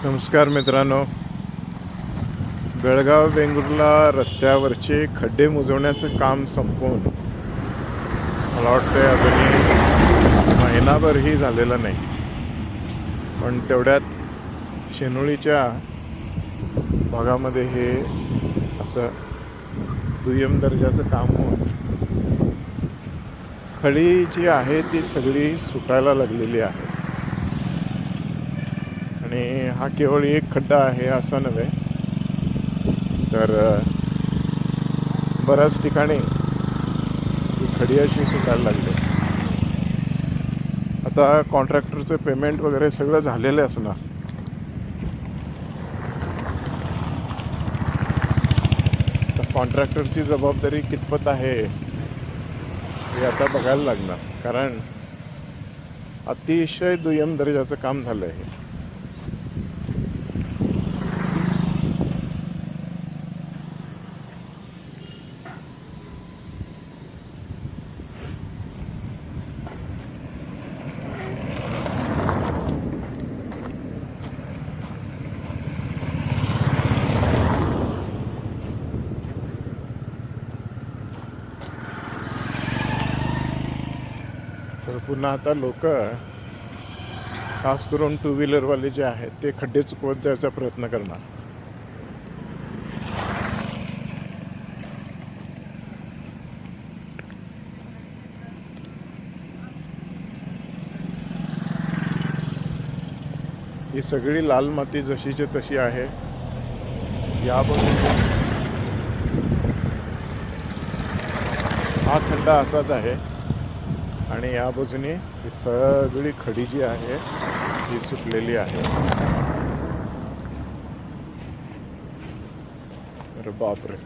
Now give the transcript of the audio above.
नमस्कार मित्रांनो. बेळगाव वेंगुर्ला रस्त्यावरचे खड्डे मुजवण्याचं काम संपवून मला वाटतं अजूनही महिनाभरही झालेलं नाही, पण तेवढ्यात शेनोळीच्या भागामध्ये हे असं दुय्यम दर्जाचं काम होऊन खडी जी आहे ती सगळी सुटायला लागलेली आहे. आणि हा केवळ एक खड्डा आहे असं नव्हे, तर बऱ्याच ठिकाणी ही खडी अशी सुटायला लागली. आता कॉन्ट्रॅक्टरचं पेमेंट वगैरे सगळं झालेलं असणार. तर कॉन्ट्रॅक्टरची जबाबदारी कितपत आहे हे आता बघायला लागणार, कारण अतिशय दुय्यम दर्जाचं काम झालं आहे. तर पुन्हा आता लोक खास करून टू व्हीलरवाले जे आहेत ते खड्डे चुकवत जायचा प्रयत्न करणार. ही सगळी लाल माती जशीची तशी आहे. या बाजूने हा खड्डा असाच आहे आणि या बाजूने ही सगळी खडी जी आहे ती सुटलेली आहे. अरे बापरे.